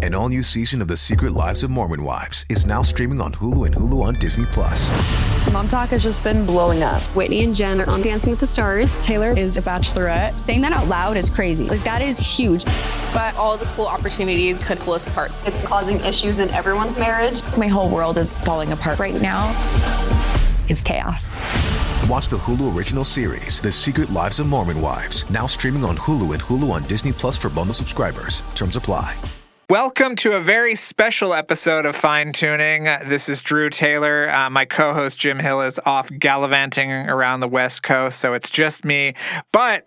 An all-new season of The Secret Lives of Mormon Wives is now streaming on Hulu and Hulu on Disney+. Mom Talk has just been blowing up. Whitney and Jen are on Dancing with the Stars. Taylor is a bachelorette. Saying that out loud is crazy. Like, that is huge. But all the cool opportunities could pull us apart. It's causing issues in everyone's marriage. My whole world is falling apart right now. It's chaos. Watch the Hulu original series, The Secret Lives of Mormon Wives, now streaming on Hulu and Hulu on Disney Plus for bundle subscribers. Terms apply. Welcome to a very special episode of Fine Tuning. This is Drew Taylor. My co-host Jim Hill is off gallivanting around the West Coast, so it's just me. But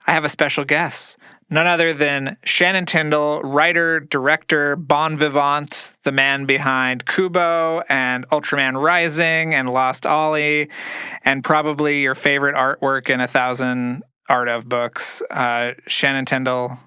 I have a special guest, none other than Shannon Tindle, writer, director, bon vivant, the man behind Kubo and Ultraman Rising and Lost Ollie, and probably your favorite artwork in 1,000 Art of books. Shannon Tindle,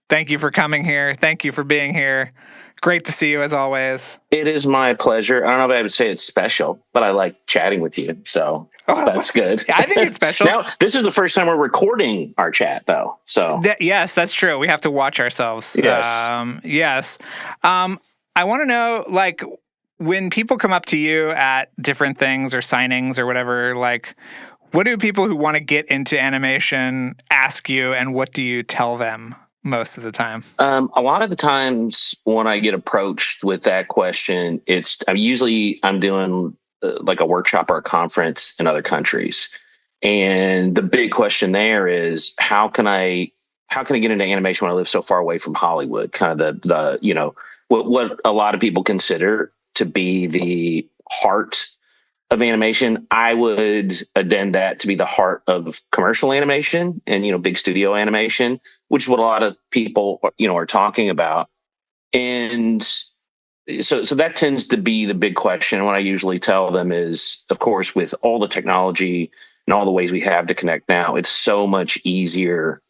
thank you for coming here. Thank you for being here. Great to see you as always. It is my pleasure. I don't know if I would say it's special, but I like chatting with you, so that's good. I think it's special. Now, this is the first time we're recording our chat, though. So yes, that's true. We have to watch ourselves. Yes. Yes. I want to know, like, when people come up to you at different things or signings or whatever, like, what do people who want to get into animation ask you, and what do you tell them most of the time? A lot of the times when I get approached with that question, I'm doing like a workshop or a conference in other countries. And the big question there is, how can I get into animation when I live so far away from Hollywood? Kind of the what a lot of people consider to be the heart of animation. I would addend that to be the heart of commercial animation and, big studio animation, which is what a lot of people, are talking about. And so that tends to be the big question. And what I usually tell them is, of course, with all the technology and all the ways we have to connect now, it's so much easier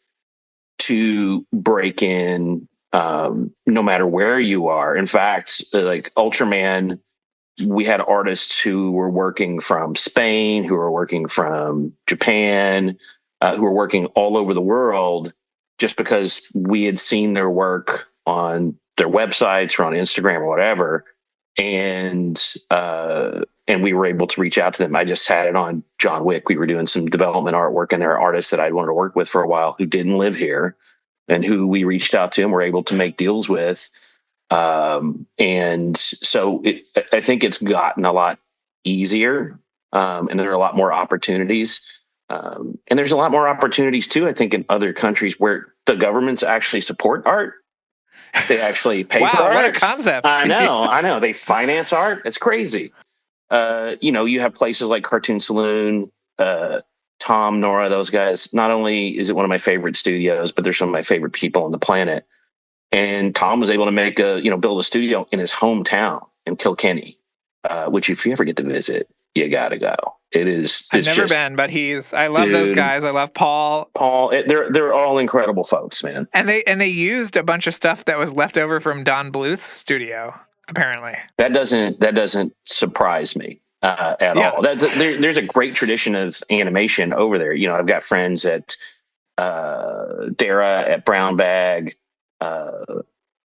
to break in, no matter where you are. In fact, like Ultraman, we had artists who were working from Spain, who were working from Japan, who were working all over the world just because we had seen their work on their websites or on Instagram or whatever. And we were able to reach out to them. I just had it on John Wick. We were doing some development artwork, and there are artists that I'd wanted to work with for a while who didn't live here and who we reached out to and were able to make deals with. And so I think it's gotten a lot easier, and there are a lot more opportunities. And there's a lot more opportunities too, I think, in other countries where the governments actually support art. They actually pay for art. What a concept. I know. They finance art. It's crazy. You have places like Cartoon Saloon, Tom, Nora, those guys. Not only is it one of my favorite studios, but they're some of my favorite people on the planet. And Tom was able to build a studio in his hometown in Kilkenny, which if you ever get to visit, you got to go. I've never been, but I love those guys. I love Paul. They're all incredible folks, man. And they used a bunch of stuff that was left over from Don Bluth's studio, apparently. That doesn't surprise me at all. There's a great tradition of animation over there. I've got friends at Dara, at Brown Bag.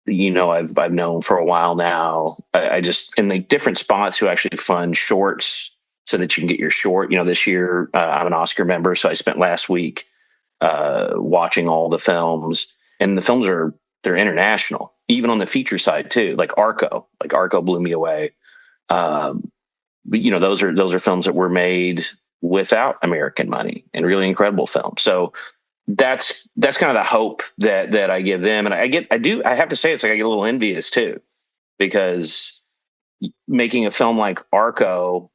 I've known for a while now. I just in the different spots who actually fund shorts so that you can get your short. This year I'm an Oscar member, so I spent last week watching all the films, and the films they're international, even on the feature side too. Like Arco blew me away. But those are films that were made without American money, and really incredible films. So that's kind of the hope that I give them. And I have to say, it's like I get a little envious too, because making a film like Arco,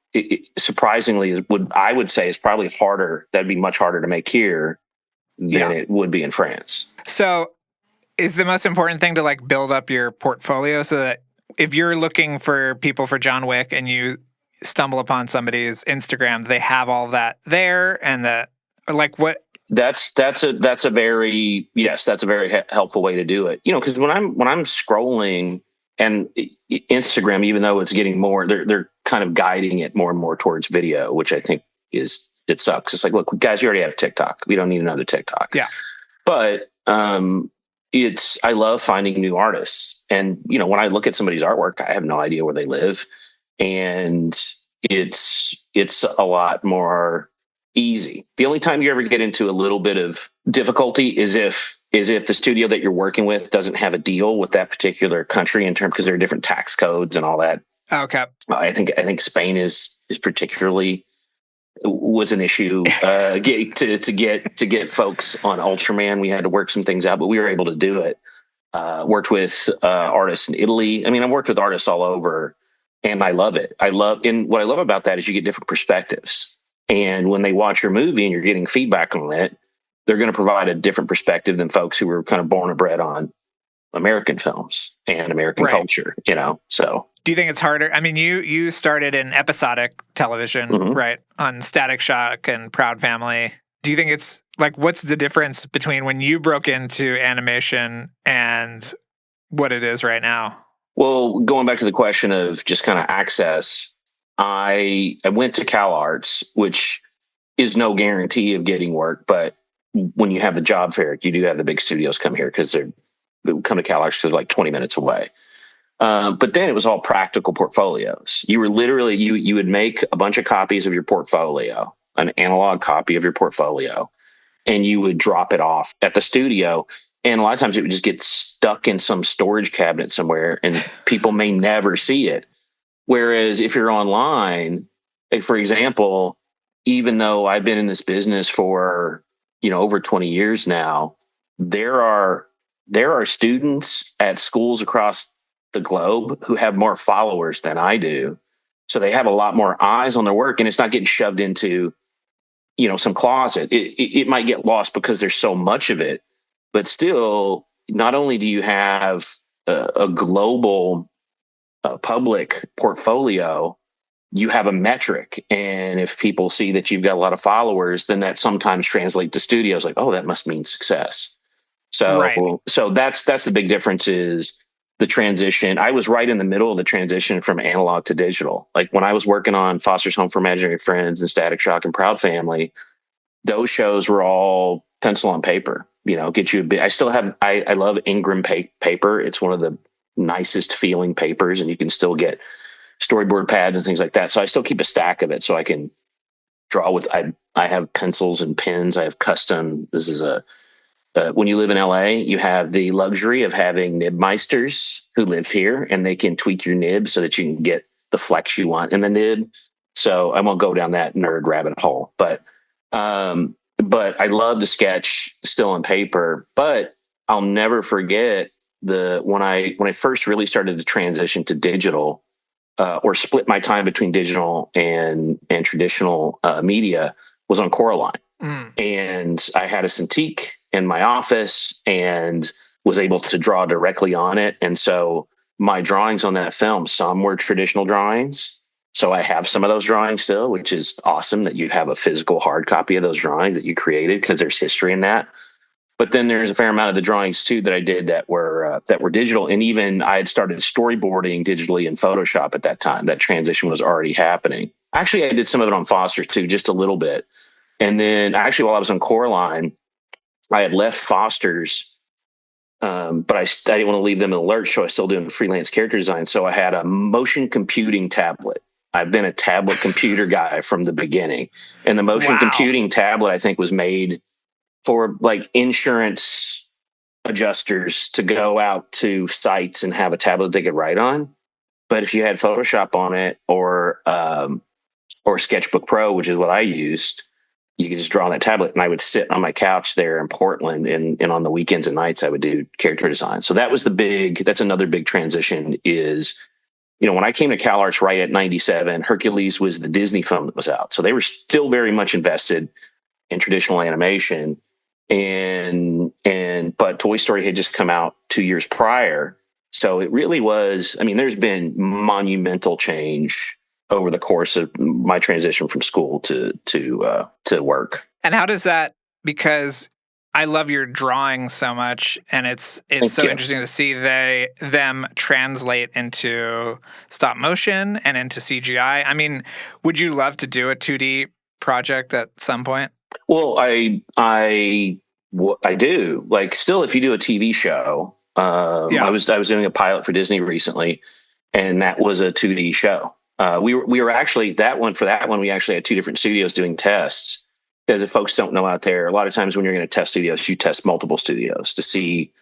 surprisingly I would say is probably harder. That'd be much harder to make here than it would be in France. So is the most important thing to build up your portfolio so that if you're looking for people for John Wick and you stumble upon somebody's Instagram, they have all that there, and what? That's a very helpful way to do it. Because when I'm scrolling, and Instagram, even though it's getting more, they're kind of guiding it more and more towards video, which I think it sucks. It's like, look, guys, you already have TikTok. We don't need another TikTok. Yeah. But I love finding new artists. And, when I look at somebody's artwork, I have no idea where they live. And it's a lot more easy. The only time you ever get into a little bit of difficulty is if the studio that you're working with doesn't have a deal with that particular country in terms, because there are different tax codes and all that. Okay. I think Spain is particularly was an issue to get folks on Ultraman. We had to work some things out, but we were able to do it. Worked with artists in Italy. I mean, I've worked with artists all over, and I love it. And what I love about that is you get different perspectives. And when they watch your movie and you're getting feedback on it, they're going to provide a different perspective than folks who were kind of born and bred on American films and American culture, so. Do you think it's harder? I mean, you started in episodic television, right? On Static Shock and Proud Family. Do you think it's like, what's the difference between when you broke into animation and what it is right now? Well, going back to the question of just kind of access, I went to CalArts, which is no guarantee of getting work, but when you have the job fair, you do have the big studios come here because they come to CalArts because they're like 20 minutes away. But then it was all practical portfolios. You were literally, you would make a bunch of copies of your portfolio, an analog copy of your portfolio, and you would drop it off at the studio. And a lot of times it would just get stuck in some storage cabinet somewhere and people may never see it. Whereas if you're online, like for example, even though I've been in this business for, over 20 years now, there are students at schools across the globe who have more followers than I do. So they have a lot more eyes on their work, and it's not getting shoved into, some closet. It might get lost because there's so much of it, but still, not only do you have a global public portfolio, you have a metric. And if people see that you've got a lot of followers, then that sometimes translates to studios like, oh, that must mean success. So, so that's the big difference is the transition. I was right in the middle of the transition from analog to digital. Like when I was working on Foster's Home for Imaginary Friends and Static Shock and Proud Family, those shows were all pencil on paper, get you a bit. I still have, I love Ingram paper. It's one of the nicest feeling papers, and you can still get storyboard pads and things like that. So I still keep a stack of it so I can draw with, I have pencils and pens. I have custom, this is when you live in LA, you have the luxury of having nibmeisters who live here, and they can tweak your nib so that you can get the flex you want in the nib. So I won't go down that nerd rabbit hole, but I love to sketch still on paper, but I'll never forget when I first really started to transition to digital, or split my time between digital and traditional media, was on Coraline. And I had a Cintiq in my office and was able to draw directly on it. And so my drawings on that film, some were traditional drawings. So I have some of those drawings still, which is awesome that you have a physical hard copy of those drawings that you created, because there's history in that. But then there's a fair amount of the drawings too that I did that were digital. And even I had started storyboarding digitally in Photoshop at that time. That transition was already happening. Actually, I did some of it on Foster's too, just a little bit. And then actually while I was on Coraline, I had left Foster's, but I didn't want to leave them in the lurch, so I was still doing freelance character design. So I had a motion computing tablet. I've been a tablet computer guy from the beginning. And the motion computing tablet, I think, was made for like insurance adjusters to go out to sites and have a tablet they could write on. But if you had Photoshop on it or Sketchbook Pro, which is what I used, you could just draw on that tablet. And I would sit on my couch there in Portland, and on the weekends and nights I would do character design. So that's another big transition is, when I came to CalArts right at 97, Hercules was the Disney film that was out. So they were still very much invested in traditional animation. But Toy Story had just come out 2 years prior. So it really was, there's been monumental change over the course of my transition from school to work. And how does that, because I love your drawing so much, and it's so interesting to see them translate into stop motion and into CGI. Would you love to do a 2D project at some point? Well, I What I do, like, still, if you do a TV show, I was doing a pilot for Disney recently, and that was a 2D show. We were actually for that one we actually had two different studios doing tests, because if folks don't know out there, a lot of times when you're going to test studios, you test multiple studios to see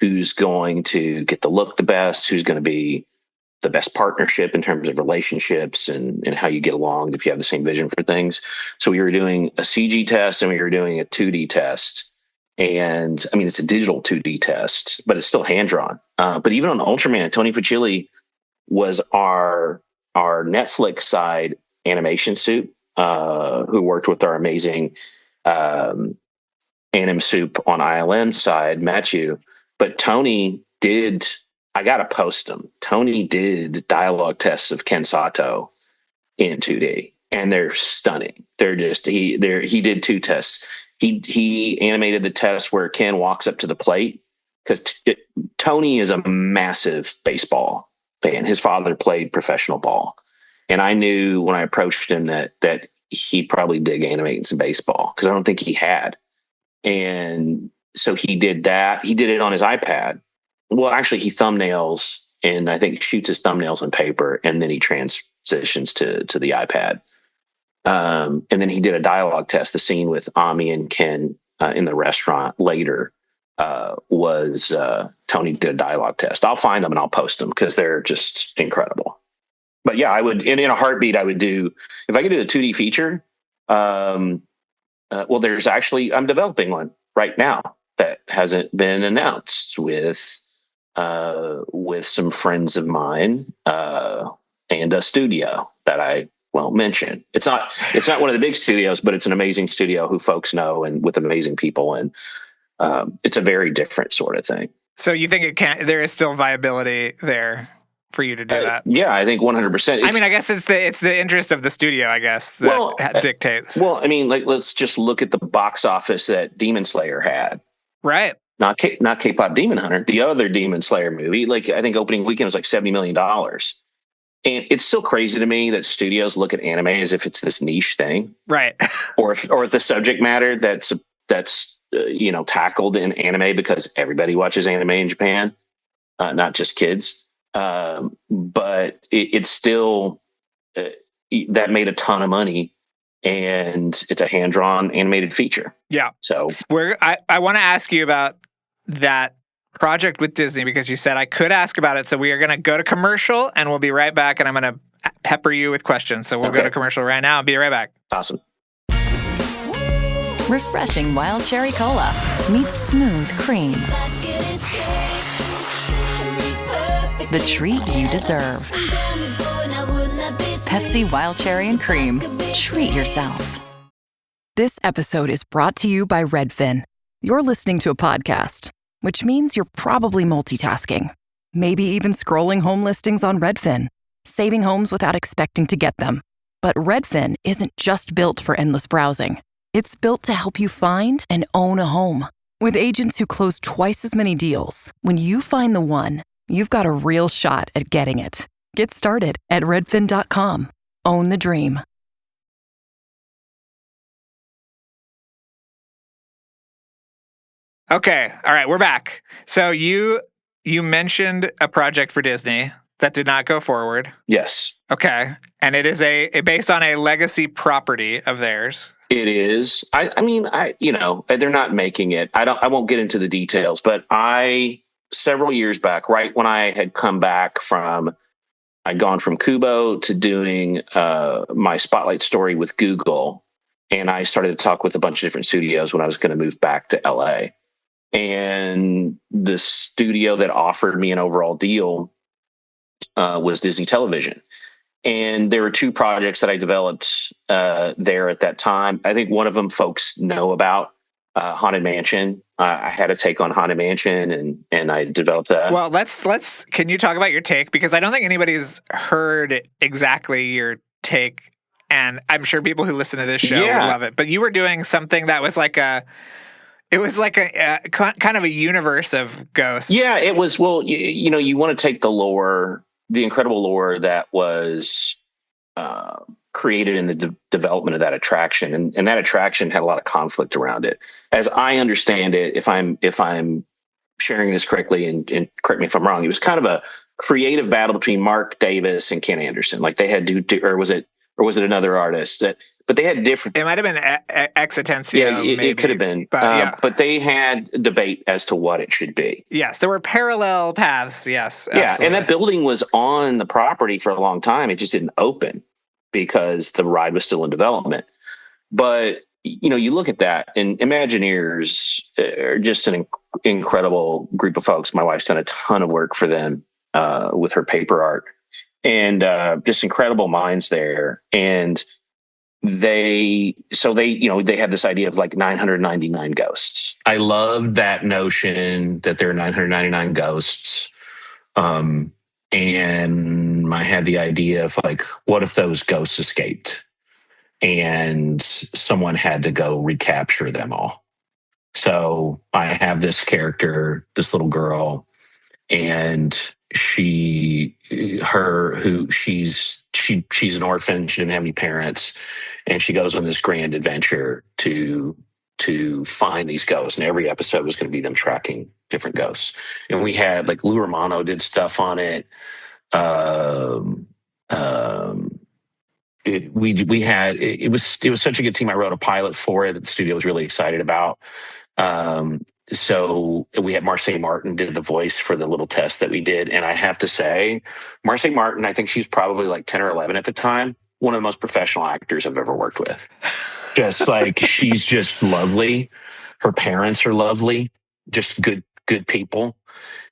who's going to get the look the best, who's going to be the best partnership in terms of relationships and how you get along if you have the same vision for things. So we were doing a CG test and we were doing a 2D test. And I mean, it's a digital 2D test, but it's still hand-drawn. But even on Ultraman, Tony Fucilli was our Netflix side animation suit, who worked with our amazing Anim Soup on ILM side, Matthew. But Tony did, I got to post them. Tony did dialogue tests of Ken Sato in 2D, and they're stunning. They're just, he did two tests. He animated the test where Ken walks up to the plate, because Tony is a massive baseball fan. His father played professional ball. And I knew when I approached him that he'd probably dig animating some baseball, because I don't think he had. And so he did that. He did it on his iPad. Well, actually, he thumbnails, and I think shoots his thumbnails on paper, and then he transitions to the iPad. And then he did a dialogue test. The scene with Ami and Ken in the restaurant later was Tony did a dialogue test. I'll find them and I'll post them because they're just incredible. But yeah, I would, in a heartbeat, I would do, if I could do a 2D feature. Well, there's actually, I'm developing one right now that hasn't been announced with some friends of mine and a studio that I won't mention. It's not one of the big studios, but it's an amazing studio who folks know and with amazing people. And it's a very different sort of thing. So you think there is still viability there for you to do that? Yeah, I think 100%. I mean, I guess it's the interest of the studio, I guess, that dictates. Well, I mean, like, let's just look at the box office that Demon Slayer had. Right. Not K-pop Demon Hunter, the other Demon Slayer movie. Like, I think opening weekend was like $70 million. And it's still crazy to me that studios look at anime as if it's this niche thing. Right. or the subject matter that's tackled in anime, because everybody watches anime in Japan, not just kids. But it's still that made a ton of money, and it's a hand-drawn animated feature. Yeah. So I want to ask you about that project with Disney, because you said I could ask about it. So we are going to go to commercial, and we'll be right back, and I'm going to pepper you with questions. So we'll go to commercial right now. I'll be right back. Awesome. Refreshing wild cherry cola meets smooth cream. The treat you deserve. Pepsi Wild Cherry and Cream. Treat yourself. This episode is brought to you by Redfin. You're listening to a podcast, which means you're probably multitasking. Maybe even scrolling home listings on Redfin, saving homes without expecting to get them. But Redfin isn't just built for endless browsing. It's built to help you find and own a home. With agents who close twice as many deals, when you find the one, you've got a real shot at getting it. Get started at redfin.com. Own the dream. Okay. All right. We're back. So you mentioned a project for Disney that did not go forward. Yes. Okay. And it is based on a legacy property of theirs. It is. I mean, they're not making it. I won't get into the details, but several years back, right when I had come back I'd gone from Kubo to doing my Spotlight story with Google. And I started to talk with a bunch of different studios when I was going to move back to LA. And the studio that offered me an overall deal was Disney Television. And there were two projects that I developed there at that time. I think one of them folks know about, Haunted Mansion. I had a take on Haunted Mansion, and I developed that. Well, can you talk about your take? Because I don't think anybody's heard exactly your take, and I'm sure people who listen to this show would love it. But you were doing something that was like a kind of a universe of ghosts. Yeah, it was. Well, you want to take the lore, the incredible lore that was created in the development of that attraction, and that attraction had a lot of conflict around it. As I understand it, if I'm sharing this correctly, and correct me if I'm wrong, it was kind of a creative battle between Mark Davis and Ken Anderson. Like they had or was it another artist that? But they had different. It might have been Exitencio. Yeah, maybe, it could have been. But they had debate as to what it should be. Yes, there were parallel paths. Yes, yeah, absolutely. And that building was on the property for a long time. It just didn't open because the ride was still in development. But you look at that, and Imagineers are just an incredible group of folks. My wife's done a ton of work for them with her paper art, and just incredible minds there. And they had this idea of like 999 ghosts. I loved that notion that there are 999 ghosts. And I had the idea of like, what if those ghosts escaped and someone had to go recapture them all? So I have this character, this little girl, and she's an orphan. She didn't have any parents, and she goes on this grand adventure to find these ghosts. And every episode was going to be them tracking different ghosts. And we had like Lou Romano did stuff on it. It was such a good team. I wrote a pilot for it that the studio was really excited about. So we had Marseille Martin did the voice for the little test that we did. And I have to say, Marseille Martin, I think she was probably like 10 or 11 at the time. One of the most professional actors I've ever worked with. Just like, she's just lovely. Her parents are lovely, just good people.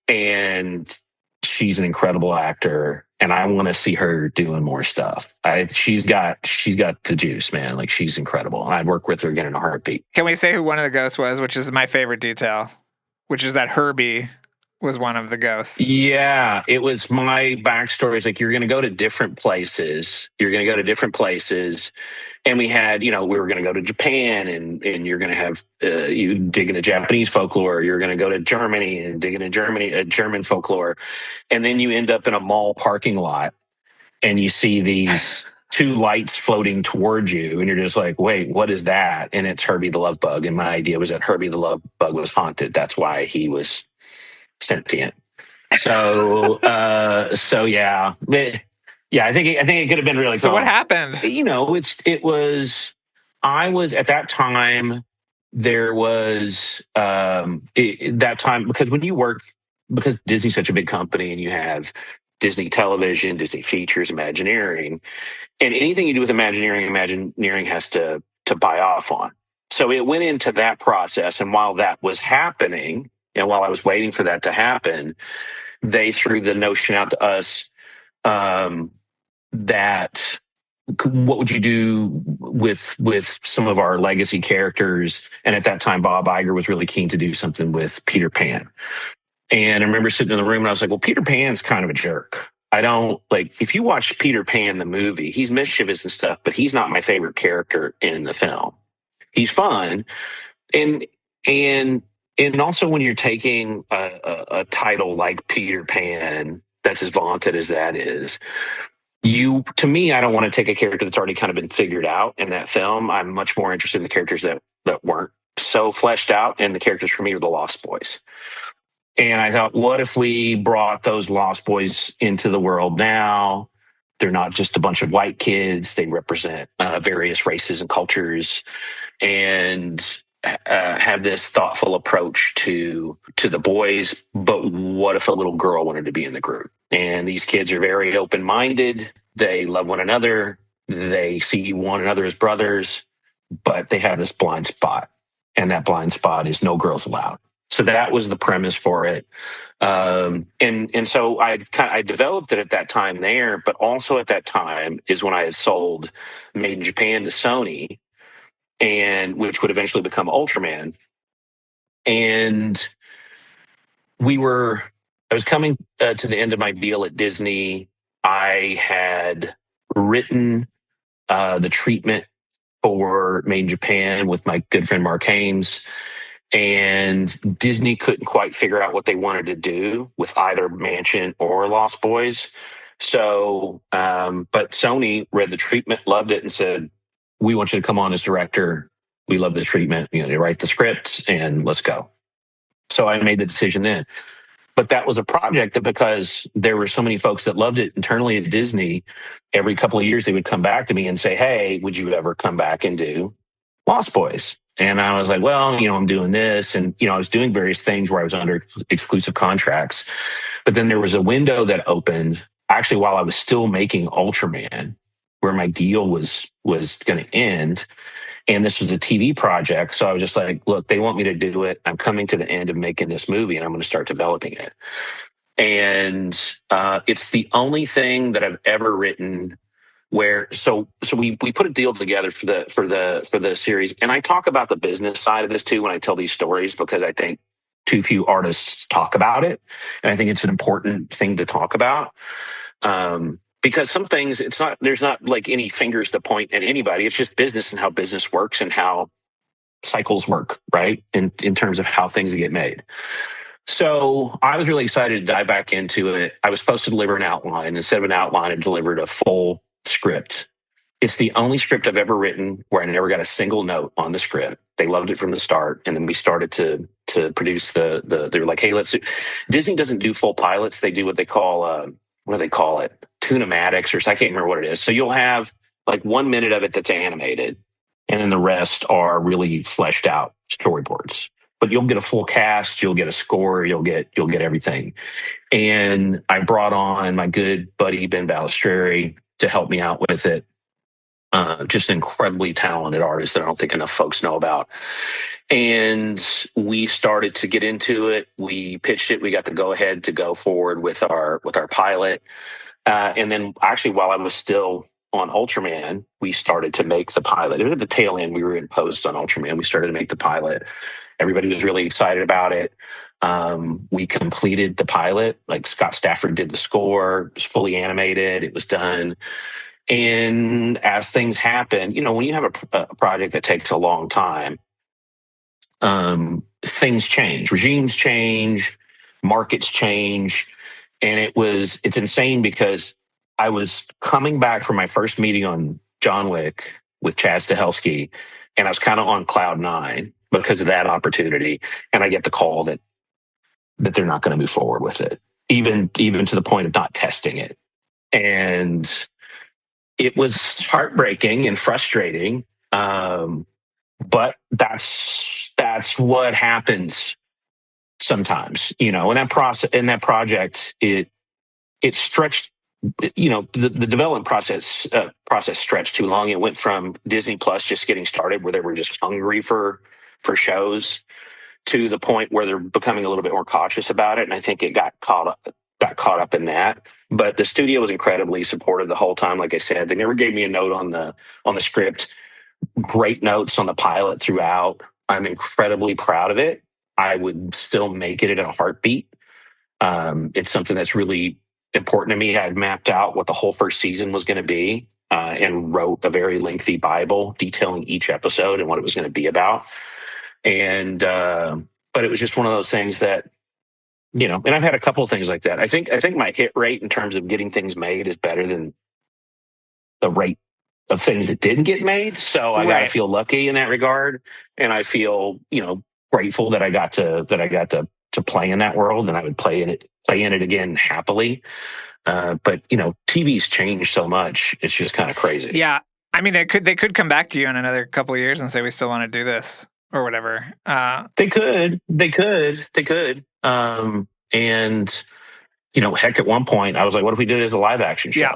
And she's an incredible actor. And I want to see her doing more stuff. She's got the juice, man. Like, she's incredible. And I'd work with her again in a heartbeat. Can we say who one of the ghosts was, which is my favorite detail, which is that Herbie was one of the ghosts? Yeah, it was my backstory. It's like, you're going to go to different places. And we had, we were going to go to Japan, and you're going to have, you dig into Japanese folklore. You're going to go to Germany and dig into German folklore. And then you end up in a mall parking lot and you see these two lights floating towards you. And you're just like, wait, what is that? And it's Herbie the Love Bug. And my idea was that Herbie the Love Bug was haunted. That's why he was sentient. So yeah. Yeah, I think it could have been really cool. So what happened? I was at that time, there was that time, because Disney's such a big company and you have Disney Television, Disney Features, Imagineering, and anything you do with Imagineering has to buy off on. So it went into that process. And while that was happening, and while I was waiting for that to happen, they threw the notion out to us, that what would you do with some of our legacy characters? And at that time, Bob Iger was really keen to do something with Peter Pan. And I remember sitting in the room and I was like, well, Peter Pan's kind of a jerk. I don't like, if you watch Peter Pan, the movie, he's mischievous and stuff, but he's not my favorite character in the film. He's fun. And also when you're taking a title like Peter Pan, that's as vaunted as that is, to me, I don't want to take a character that's already kind of been figured out in that film. I'm much more interested in the characters that weren't so fleshed out, and the characters for me are the Lost Boys. And I thought, what if we brought those Lost Boys into the world now? They're not just a bunch of white kids. They represent various races and cultures, and have this thoughtful approach to the boys. But what if a little girl wanted to be in the group? And these kids are very open-minded. They love one another. They see one another as brothers, but they have this blind spot. And that blind spot is no girls allowed. So that was the premise for it. And so I developed it at that time there, but also at that time is when I had sold Made in Japan to Sony, and which would eventually become Ultraman. And I was coming to the end of my deal at Disney. I had written the treatment for Made in Japan with my good friend Mark Hames, and Disney couldn't quite figure out what they wanted to do with either Mansion or Lost Boys. So, but Sony read the treatment, loved it, and said, "We want you to come on as director. We love the treatment. You write the scripts, and let's go." So I made the decision then. But that was a project that, because there were so many folks that loved it internally at Disney, every couple of years they would come back to me and say, "Hey, would you ever come back and do Lost Boys?" And I was like, "Well, I'm doing this." And, I was doing various things where I was under exclusive contracts. But then there was a window that opened actually while I was still making Ultraman, where my deal was going to end. And this was a TV project. So I was just like, look, they want me to do it. I'm coming to the end of making this movie, and I'm going to start developing it. And it's the only thing that I've ever written where so we put a deal together for the series. And I talk about the business side of this too when I tell these stories, because I think too few artists talk about it. And I think it's an important thing to talk about. Because some things, there's not like any fingers to point at anybody. It's just business and how business works and how cycles work, right? In terms of how things get made. So I was really excited to dive back into it. I was supposed to deliver an outline. Instead of an outline, I delivered a full script. It's the only script I've ever written where I never got a single note on the script. They loved it from the start. And then we started to produce they were like, "Hey, let's do." Disney doesn't do full pilots. They do what they call, what do they call it? Tunematics, or I can't remember what it is. So you'll have like 1 minute of it that's animated, and then the rest are really fleshed out storyboards. But you'll get a full cast, you'll get a score, you'll get everything. And I brought on my good buddy Ben Balistreri to help me out with it. Just an incredibly talented artist that I don't think enough folks know about. And we started to get into it. We pitched it. We got the go ahead to go forward with our pilot. And then actually, while I was still on Ultraman, we started to make the pilot. At the tail end, we were in post on Ultraman. We started to make the pilot. Everybody was really excited about it. We completed the pilot. Like, Scott Stafford did the score. It was fully animated. It was done. And as things happen, when you have a project that takes a long time, things change, regimes change, markets change. And it's insane, because I was coming back from my first meeting on John Wick with Chad Stahelski, and I was kind of on cloud nine because of that opportunity. And I get the call that they're not going to move forward with it, even to the point of not testing it. And it was heartbreaking and frustrating. But that's what happens sometimes, in that project, it stretched, the development process stretched too long. It went from Disney Plus just getting started, where they were just hungry for shows, to the point where they're becoming a little bit more cautious about it. And I think it got caught up in that. But the studio was incredibly supportive the whole time. Like I said, they never gave me a note on the script. Great notes on the pilot throughout. I'm incredibly proud of it. I would still make it in a heartbeat. It's something that's really important to me. I'd mapped out what the whole first season was going to be, and wrote a very lengthy Bible detailing each episode and what it was going to be about. And but it was just one of those things that, and I've had a couple of things like that. I think my hit rate in terms of getting things made is better than the rate of things that didn't get made. So I got to feel lucky in that regard. And I feel, grateful that I got to play in that world, and I would play in it again happily. But TV's changed so much. It's just kind of crazy. Yeah. I mean, they could come back to you in another couple of years and say, we still want to do this or whatever. They could. And heck, at one point I was like, what if we did it as a live action show? Yeah.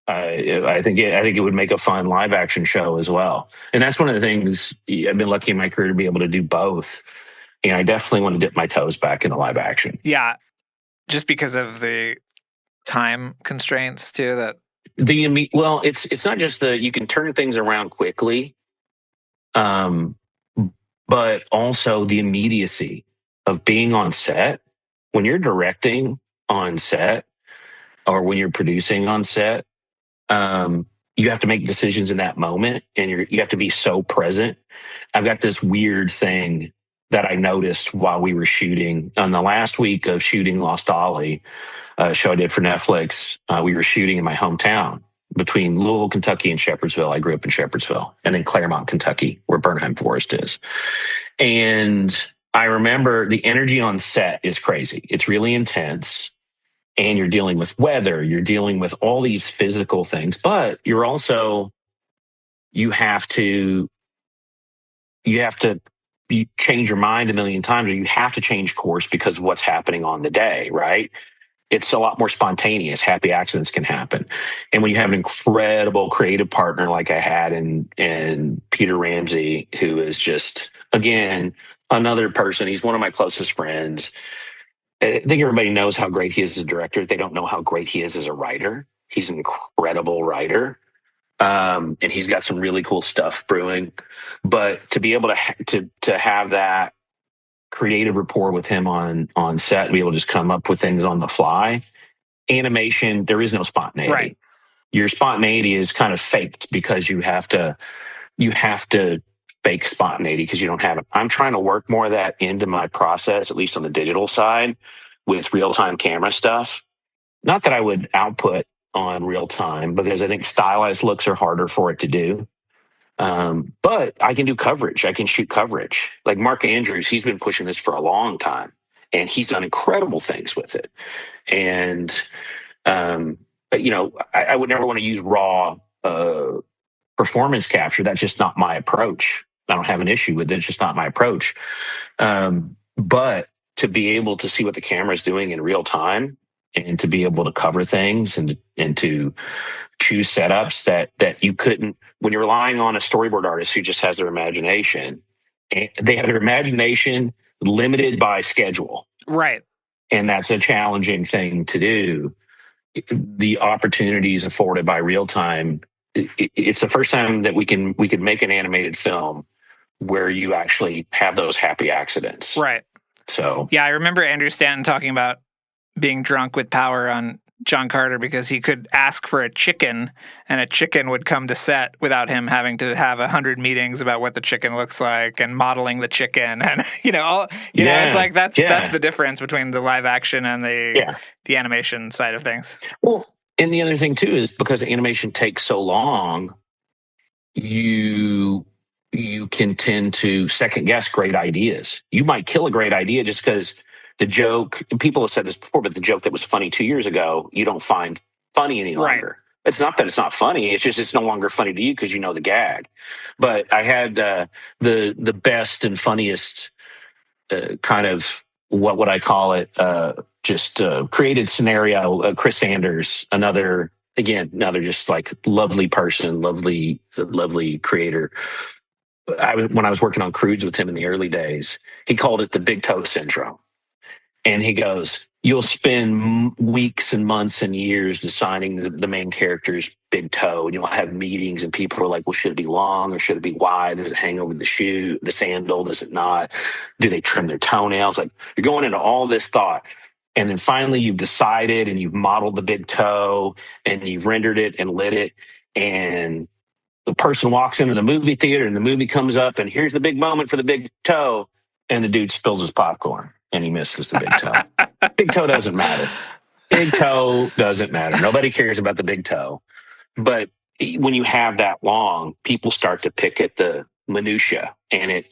I think it would make a fun live action show as well. And that's one of the things I've been lucky in my career to be able to do both. And I definitely want to dip my toes back into live action. Yeah. Just because of the time constraints too, that it's not just that you can turn things around quickly, but also the immediacy of being on set. When you're directing on set or when you're producing on set, you have to make decisions in that moment, and you have to be so present. I've got this weird thing that I noticed while we were shooting. On the last week of shooting Lost Ollie, a show I did for Netflix, we were shooting in my hometown between Louisville, Kentucky and Shepherdsville. I grew up in Shepherdsville, and then Claremont, Kentucky, where Bernheim Forest is. And I remember the energy on set is crazy. It's really intense. And you're dealing with weather, you're dealing with all these physical things, but you're also, you have to change your mind a million times, or you have to change course because of what's happening on the day, right? It's a lot more spontaneous. Happy accidents can happen. And when you have an incredible creative partner like I had in Peter Ramsey, who is just, again, another person, he's one of my closest friends. I think everybody knows how great he is as a director. They don't know how great he is as a writer. He's an incredible writer. And he's got some really cool stuff brewing. But to be able to have that creative rapport with him on set and be able to just come up with things on the fly. Animation, there is no spontaneity. Right. Your spontaneity is kind of faked because you have to fake spontaneity because you don't have it. I'm trying to work more of that into my process, at least on the digital side, with real-time camera stuff. Not that I would output on real time, because I think stylized looks are harder for it to do. But I can do coverage. I can shoot coverage. Like Mark Andrews, he's been pushing this for a long time, and he's done incredible things with it. And, I would never want to use raw performance capture. That's just not my approach. I don't have an issue with it. It's just not my approach. But to be able to see what the camera is doing in real time, and to be able to cover things and to choose setups that you couldn't, when you're relying on a storyboard artist who just has their imagination, and they have their imagination limited by schedule. Right. And that's a challenging thing to do. The opportunities afforded by real time, it's the first time that we can make an animated film where you actually have those happy accidents. Right. So yeah, I remember Andrew Stanton talking about being drunk with power on John Carter because he could ask for a chicken and a chicken would come to set without him having to have 100 meetings about what the chicken looks like and modeling the chicken. And, it's like, that's the difference between the live action and the animation side of things. Well, and the other thing too is because animation takes so long, you can tend to second guess great ideas. You might kill a great idea just because the joke, people have said this before, but the joke that was funny 2 years ago, you don't find funny any longer. Right. It's not that it's not funny. It's just it's no longer funny to you because you know the gag. But I had the best and funniest kind of, what would I call it, created scenario. Chris Sanders, another just like lovely person, lovely creator. When I was working on Crudes with him in the early days, he called it the big toe syndrome. And he goes, you'll spend weeks and months and years designing the main character's big toe. And you'll have meetings and people are like, well, should it be long or should it be wide? Does it hang over the shoe, the sandal? Does it not? Do they trim their toenails? Like, you're going into all this thought. And then finally you've decided and you've modeled the big toe and you've rendered it and lit it. And the person walks into the movie theater and the movie comes up and here's the big moment for the big toe. And the dude spills his popcorn. And he misses the big toe. Big toe doesn't matter. Big toe doesn't matter. Nobody cares about the big toe. But when you have that long, people start to pick at the minutia, and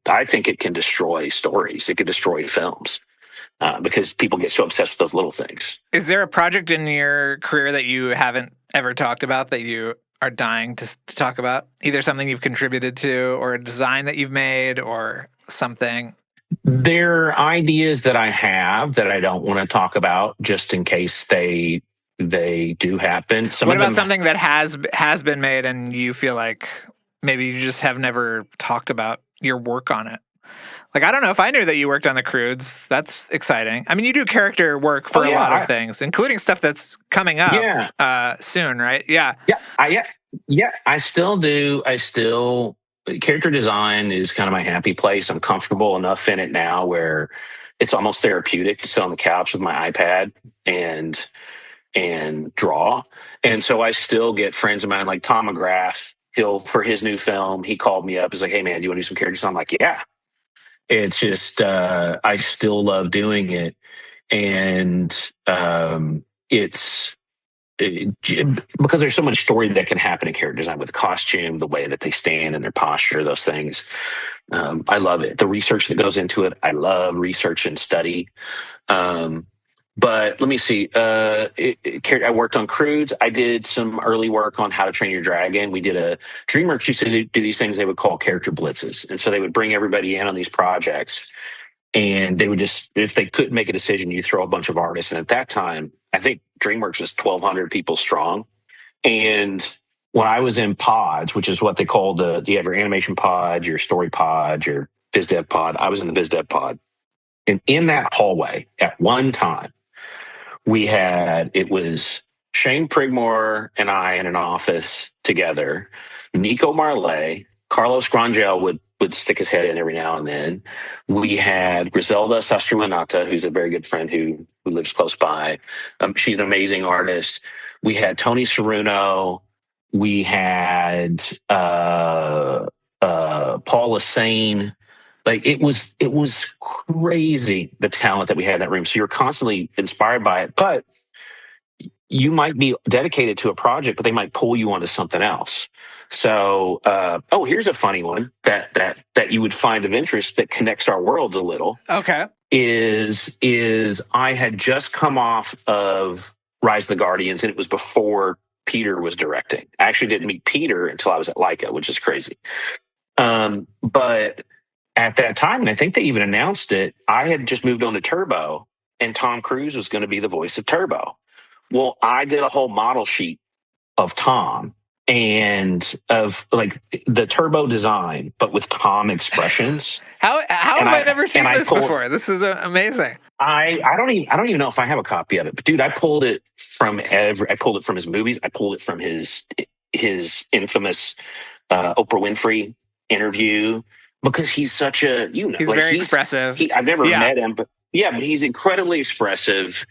I think it can destroy stories. It can destroy films because people get so obsessed with those little things. Is there a project in your career that you haven't ever talked about that you are dying to talk about? Either something you've contributed to, or a design that you've made, or something? There are ideas that I have that I don't want to talk about just in case they do happen. What about something that has been made and you feel like maybe you just have never talked about your work on it? Like, I don't know if I knew that you worked on the Crudes. That's exciting. I mean, you do character work for a lot of things, including stuff that's coming up soon, right? Yeah. I still do. Character design is kind of my happy place. I'm comfortable enough in it now where it's almost therapeutic to sit on the couch with my iPad and draw. And so I still get friends of mine like Tom McGrath. For his new film, he called me up. He's like, hey man, do you want to do some character design? I'm like, yeah. It's just, I still love doing it. And because there's so much story that can happen in character design with costume, the way that they stand and their posture, those things. I love it. The research that goes into it. I love research and study. But let me see. I worked on Crudes. I did some early work on How to Train Your Dragon. We did DreamWorks used to do these things they would call character blitzes. And so they would bring everybody in on these projects. And they would just, if they couldn't make a decision, you throw a bunch of artists. And at that time, I think DreamWorks was 1,200 people strong. And when I was in pods, which is what they call you have your animation pod, your story pod, your biz dev pod. I was in the biz dev pod. And in that hallway at one time, it was Shane Prigmore and I in an office together, Nico Marley, Carlos Grangel would stick his head in every now and then. We had Griselda Sastrumanata, who's a very good friend who lives close by. She's an amazing artist. We had Tony Ceruno. We had Paula Sane. Like it was crazy, the talent that we had in that room. So you're constantly inspired by it, but you might be dedicated to a project, but they might pull you onto something else. So, here's a funny one that you would find of interest that connects our worlds a little. Okay. Is I had just come off of Rise of the Guardians, and it was before Peter was directing. I actually didn't meet Peter until I was at Leica, which is crazy. But at that time, and I think they even announced it, I had just moved on to Turbo, and Tom Cruise was going to be the voice of Turbo. Well, I did a whole model sheet of Tom and of like the Turbo design, but with Tom expressions. How have I never seen this before? This is amazing. I don't even know if I have a copy of it, but dude, I pulled it from his movies. I pulled it from his infamous Oprah Winfrey interview, because he's such a, he's very expressive. I've never met him, but he's incredibly expressive.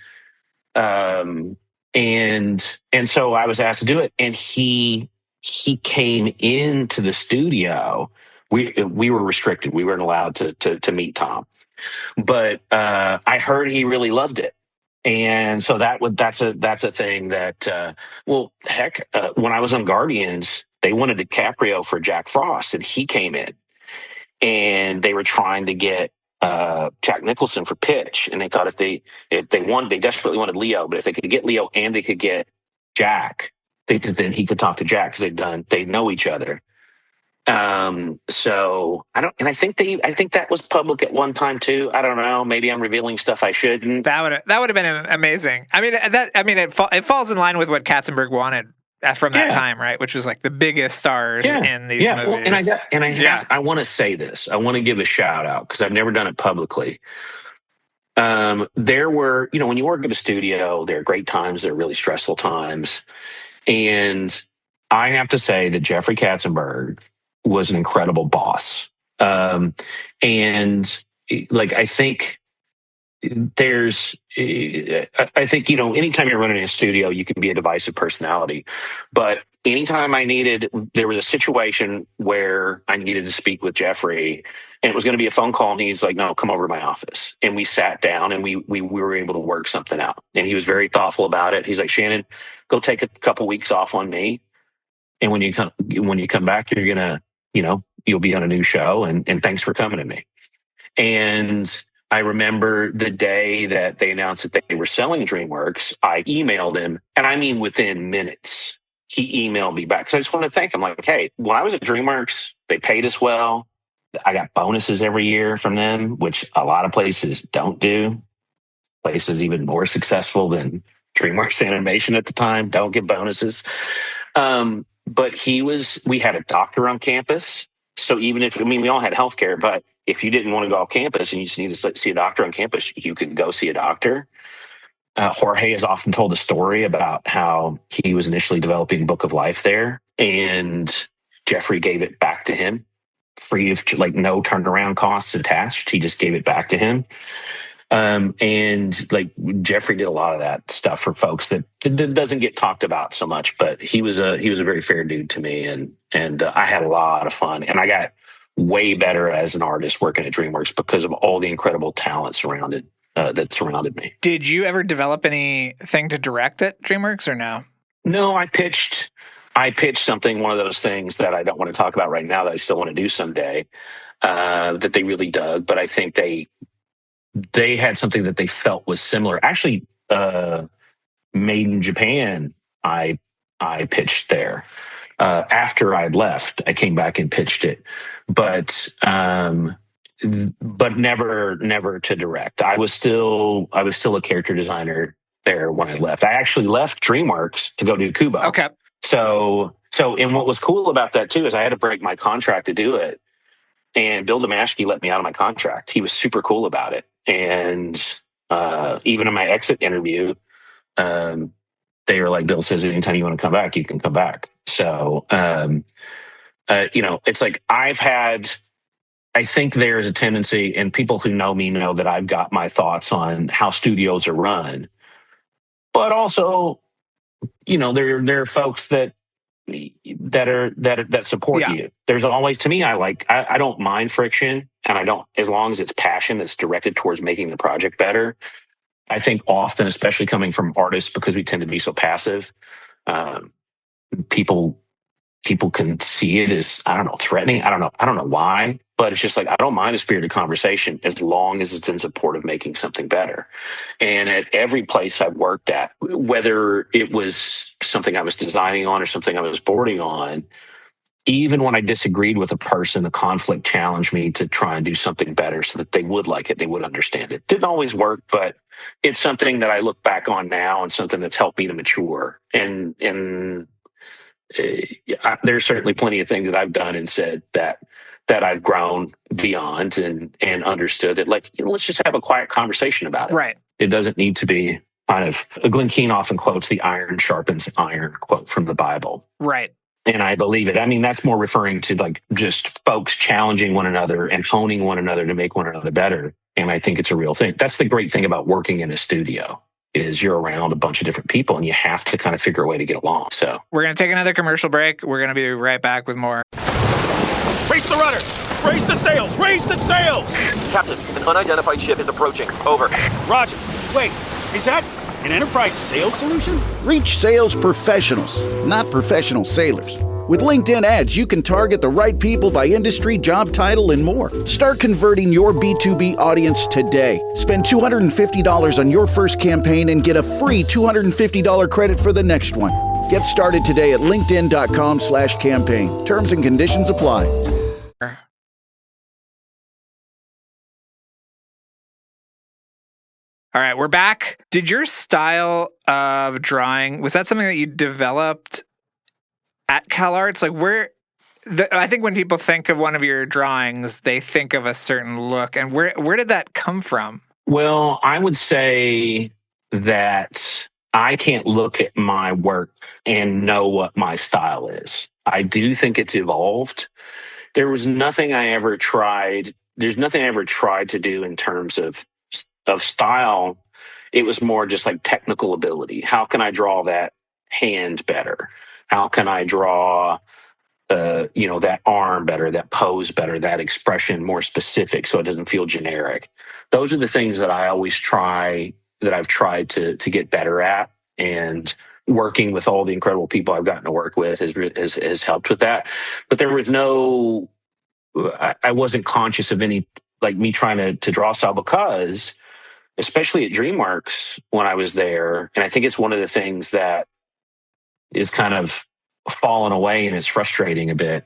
And so I was asked to do it, and he came into the studio. We were restricted. We weren't allowed to meet Tom, but I heard he really loved it. And so that's a thing that, when I was on Guardians, they wanted DiCaprio for Jack Frost, and he came in, and they were trying to get Jack Nicholson for Pitch, and they thought if they desperately wanted Leo, but if they could get Leo and they could get Jack, then he could talk to Jack because they know each other. So I think that was public at one time too. I don't know. Maybe I'm revealing stuff I shouldn't. That would have been amazing. It falls in line with what Katzenberg wanted from that time, right? Which was like the biggest stars in these movies. Well, I want to say this. I want to give a shout out because I've never done it publicly. There were, when you work at a studio, there are great times, there are really stressful times. And I have to say that Jeffrey Katzenberg was an incredible boss. And like, I think anytime you're running a studio, you can be a divisive personality, but anytime there was a situation where I needed to speak with Jeffrey, and it was going to be a phone call, and he's like, no, come over to my office. And we sat down, and we were able to work something out. And he was very thoughtful about it. He's like, Shannon, go take a couple weeks off on me. And when you come back, you're going to, you'll be on a new show, and thanks for coming to me. And I remember the day that they announced that they were selling DreamWorks, I emailed him, and I mean within minutes, he emailed me back. So I just want to thank him. Like, hey, when I was at DreamWorks, they paid us well. I got bonuses every year from them, which a lot of places don't do. Places even more successful than DreamWorks Animation at the time don't get bonuses. But we had a doctor on campus. So even if, we all had healthcare, but if you didn't want to go off campus and you just need to see a doctor on campus, you could go see a doctor. Jorge has often told the story about how he was initially developing Book of Life there, and Jeffrey gave it back to him free of no turnaround costs attached. He just gave it back to him. And Jeffrey did a lot of that stuff for folks that doesn't get talked about so much, but he was a very fair dude to me, and I had a lot of fun, and I got way better as an artist working at DreamWorks because of all the incredible talent that surrounded me. Did you ever develop anything to direct at DreamWorks or no? No, I pitched something, one of those things that I don't want to talk about right now that I still want to do someday, that they really dug. But I think they had something that they felt was similar. Actually, Made in Japan, I pitched there. After I'd left, I came back and pitched it, but never to direct. I was still a character designer there when I left. I actually left DreamWorks to go do Kubo. Okay. So, and what was cool about that too is I had to break my contract to do it, and Bill Damashki let me out of my contract. He was super cool about it, and even in my exit interview, they were like, Bill says, anytime you want to come back, you can come back. So, it's like I think there's a tendency, and people who know me know that I've got my thoughts on how studios are run, but also, there are folks that support you. There's always, to me, I don't mind friction, and I don't, as long as it's passion that's directed towards making the project better. I think often, especially coming from artists, because we tend to be so passive, people can see it as, I don't know, threatening. I don't know why, but it's just like, I don't mind a spirited conversation as long as it's in support of making something better. And at every place I've worked at, whether it was something I was designing on or something I was boarding on, even when I disagreed with a person, the conflict challenged me to try and do something better so that they would like it, they would understand it. Didn't always work, but it's something that I look back on now and something that's helped me to mature. And there's certainly plenty of things that I've done and said that I've grown beyond and understood that, like, let's just have a quiet conversation about it. Right. It doesn't need to be kind of, Glenn Keane often quotes the iron sharpens iron quote from the Bible. Right. And I believe it. I mean, that's more referring to like just folks challenging one another and honing one another to make one another better. And I think it's a real thing. That's the great thing about working in a studio, is you're around a bunch of different people and you have to kind of figure a way to get along. So we're going to take another commercial break. We're going to be right back with more. Raise the rudders! Raise the sails! Raise the sails! Captain, an unidentified ship is approaching. Over. Roger. Wait, is that an enterprise sales solution? Reach sales professionals, not professional sailors. With LinkedIn ads, you can target the right people by industry, job title, and more. Start converting your B2B audience today. Spend $250 on your first campaign and get a free $250 credit for the next one. Get started today at linkedin.com/campaign. Terms and conditions apply. All right, we're back. Did your style of drawing, was that something that you developed at CalArts? Like, I think when people think of one of your drawings, they think of a certain look. And where did that come from? Well, I would say that I can't look at my work and know what my style is. I do think it's evolved. There's nothing I ever tried to do in terms of style. It was more just like technical ability. How can I draw that hand better? How can I draw that arm better, that pose better, that expression more specific so it doesn't feel generic? Those are the things that I always I've tried to get better at, and working with all the incredible people I've gotten to work with has helped with that. But there was I wasn't conscious of any, like, me trying to draw style, because especially at DreamWorks when I was there, and I think it's one of the things that is kind of fallen away and it's frustrating a bit,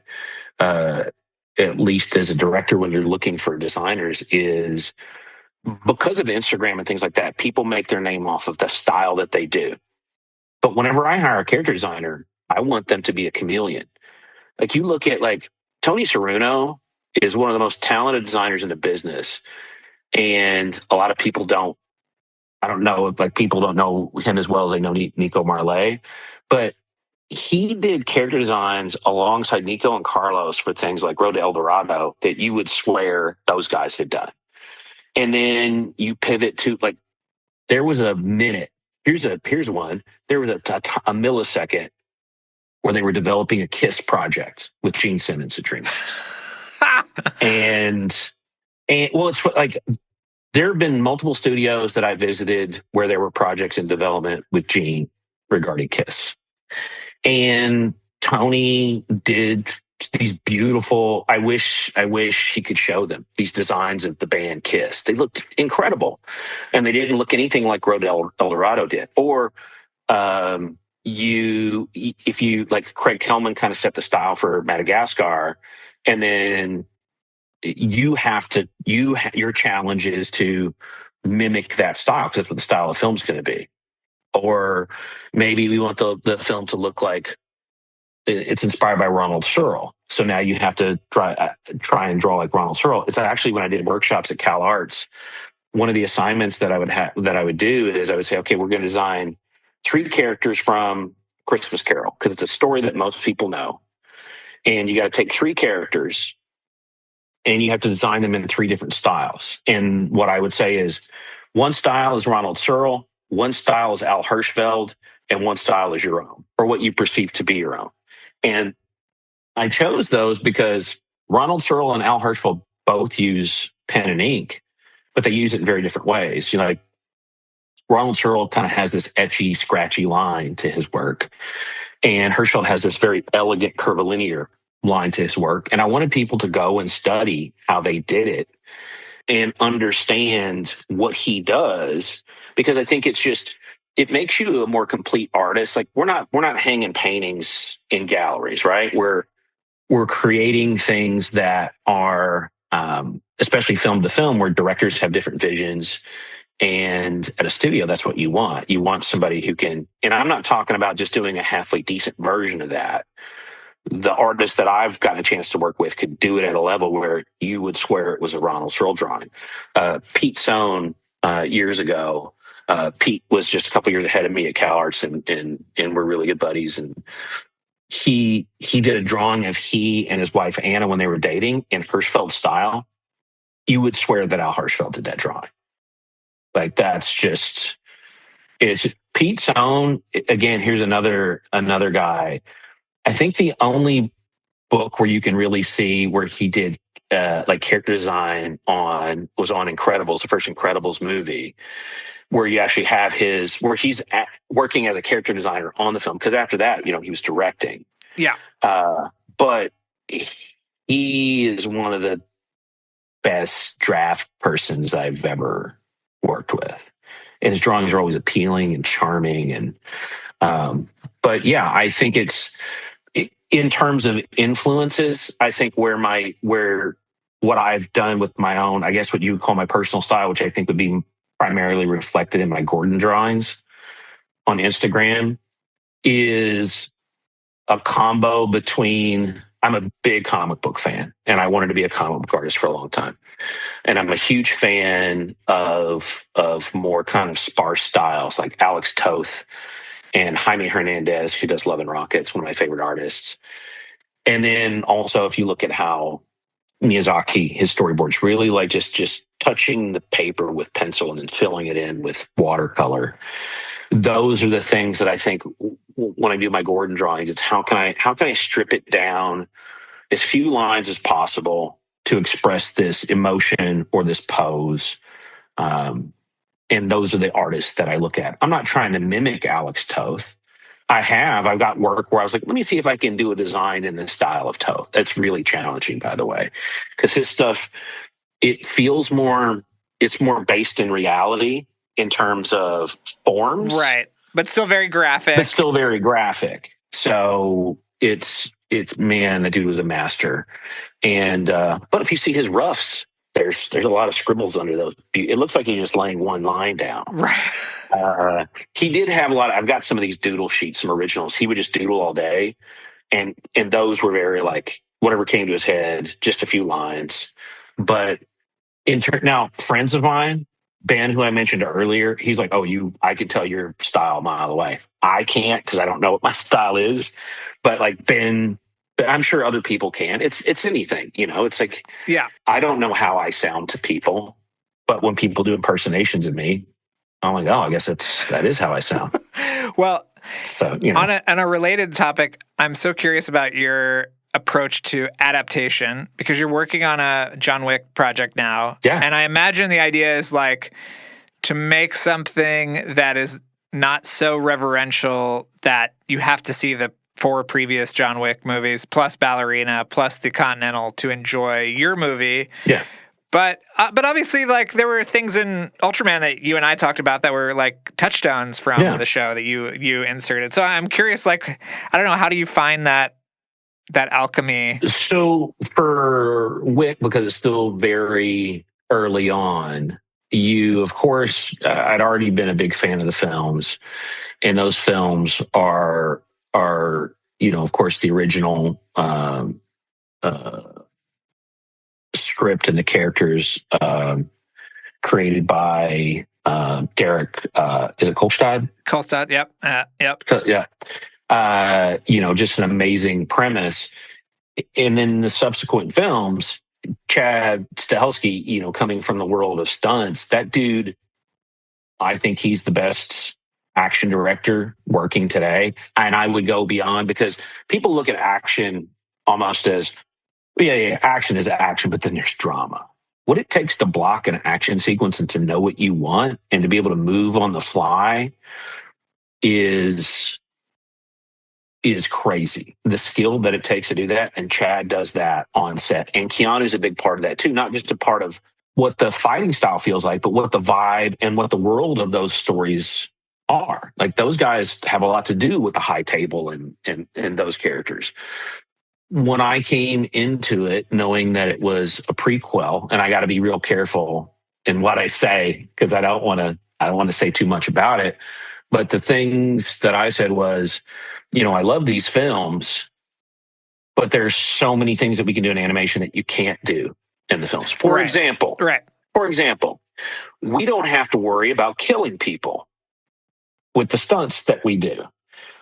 at least as a director when you're looking for designers, is because of Instagram and things like that, people make their name off of the style that they do. But whenever I hire a character designer, I want them to be a chameleon. Like, you look at, like, Tony Ceruno is one of the most talented designers in the business. And a lot of people don't know him as well as they know Nico Marley. But he did character designs alongside Nico and Carlos for things like Road to El Dorado that you would swear those guys had done. And then you pivot to, like, there was a minute. Here's one. There was a millisecond where they were developing a KISS project with Gene Simmons at DreamWorks. and well, it's like there have been multiple studios that I visited where there were projects in development with Gene regarding Kiss. And Tony did these beautiful, I wish he could show them these designs of the band Kiss. They looked incredible. And they didn't look anything like Road El Dorado did. Or if you like Craig Kelman kind of set the style for Madagascar, and then your challenge is to mimic that style because that's what the style of film's going to be. Or maybe we want the film to look like it's inspired by Ronald Searle. So now you have to try and draw like Ronald Searle. It's actually when I did workshops at CalArts, one of the assignments that I would do is I would say, okay, we're going to design 3 characters from Christmas Carol because it's a story that most people know. And you got to take 3 characters and you have to design them in 3 different styles. And what I would say is one style is Ronald Searle, one style is Al Hirschfeld, and one style is your own, or what you perceive to be your own. And I chose those because Ronald Searle and Al Hirschfeld both use pen and ink, but they use it in very different ways. You know, like Ronald Searle kind of has this etchy, scratchy line to his work, and Hirschfeld has this very elegant, curvilinear line to his work. And I wanted people to go and study how they did it and understand what he does, because I think it makes you a more complete artist. Like we're not hanging paintings in galleries, right? We're creating things that are, especially film to film, where directors have different visions. And at a studio, that's what you want. You want somebody who can, and I'm not talking about just doing a halfway decent version of that. The artists that I've gotten a chance to work with could do it at a level where you would swear it was a Ronald Searle drawing. Pete Sohn, years ago, Pete was just a couple years ahead of me at CalArts, and we're really good buddies. And he did a drawing of he and his wife Anna when they were dating in Hirschfeld style. You would swear that Al Hirschfeld did that drawing. Like it's Pete Sohn. Again, here's another guy. I think the only book where you can really see where he did like character design was on Incredibles, the first Incredibles movie, where you actually have where he's working as a character designer on the film. Because after that, he was directing. Yeah. But he is one of the best draft persons I've ever worked with. And his drawings are always appealing and charming. And but yeah, I think in terms of influences, I think what I've done with my own, I guess what you would call my personal style, which I think would be primarily reflected in my Gordon drawings on Instagram, is a combo between, I'm a big comic book fan, and I wanted to be a comic book artist for a long time. And I'm a huge fan of more kind of sparse styles like Alex Toth and Jaime Hernandez, who does Love and Rockets, one of my favorite artists. And then also, if you look at how Miyazaki, his storyboards, really like just touching the paper with pencil and then filling it in with watercolor. Those are the things that I think when I do my Gordon drawings, it's how can I strip it down as few lines as possible to express this emotion or this pose. And those are the artists that I look at. I'm not trying to mimic Alex Toth. I've got work where I was like, let me see if I can do a design in the style of Toth. That's really challenging, by the way, because his stuff, it's more based in reality in terms of forms. Right. But still very graphic. So it's man, that dude was a master. And, but if you see his roughs, there's a lot of scribbles under those. It looks like he's just laying one line down. Right. He did have I've got some of these doodle sheets, some originals. He would just doodle all day. And those were very like whatever came to his head, just a few lines. But now friends of mine, Ben, who I mentioned earlier, he's like, I can tell your style a mile away. I can't because I don't know what my style is. But like Ben, I'm sure other people can. It's anything, it's like, yeah, I don't know how I sound to people, but when people do impersonations of me, I'm like, I guess that is how I sound. Well, so, on a related topic, I'm so curious about your approach to adaptation because you're working on a John Wick project now. Yeah. And I imagine the idea is like to make something that is not so reverential that you have to see the 4 previous John Wick movies plus Ballerina plus The Continental to enjoy your movie. Yeah. But obviously, like, there were things in Ultraman that you and I talked about that were like touchstones from the show that you inserted. So I'm curious, like, I don't know, how do you find that alchemy? So for Wick, because it's still very early on, of course, I'd already been a big fan of the films, and those films are of course, the original script and the characters created by Derek. Is it Kolstad? Kolstad, yep. Yeah. Just an amazing premise. And then the subsequent films, Chad Stahelski, coming from the world of stunts, that dude, I think he's the best action director working today. And I would go beyond, because people look at action almost as, action is action, but then there's drama. What it takes to block an action sequence and to know what you want and to be able to move on the fly is crazy. The skill that it takes to do that, and Chad does that on set. And Keanu's a big part of that too, not just a part of what the fighting style feels like, but what the vibe and what the world of those stories are. Like, those guys have a lot to do with the high table and those characters. When I came into it knowing that it was a prequel, and I got to be real careful in what I say because I don't want to say too much about it, but the things that I said was, I love these films, but there's so many things that we can do in animation that you can't do in the films. For example, we don't have to worry about killing people with the stunts that we do.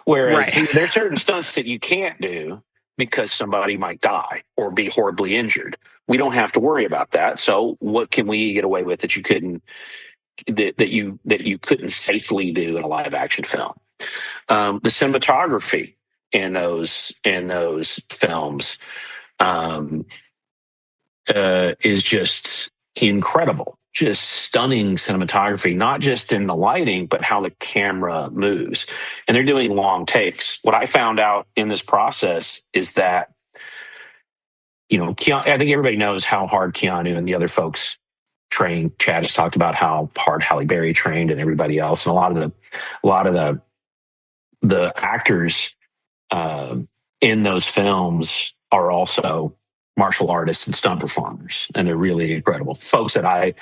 Whereas there's certain stunts that you can't do because somebody might die or be horribly injured. We don't have to worry about that. So what can we get away with that you couldn't safely do in a live action film? The cinematography in those films is just incredible. Just stunning cinematography, not just in the lighting, but how the camera moves. And they're doing long takes. What I found out in this process is that, Keanu, I think everybody knows how hard Keanu and the other folks trained. Chad has talked about how hard Halle Berry trained and everybody else. And a lot of the actors in those films are also martial artists and stunt performers, and they're really incredible folks that I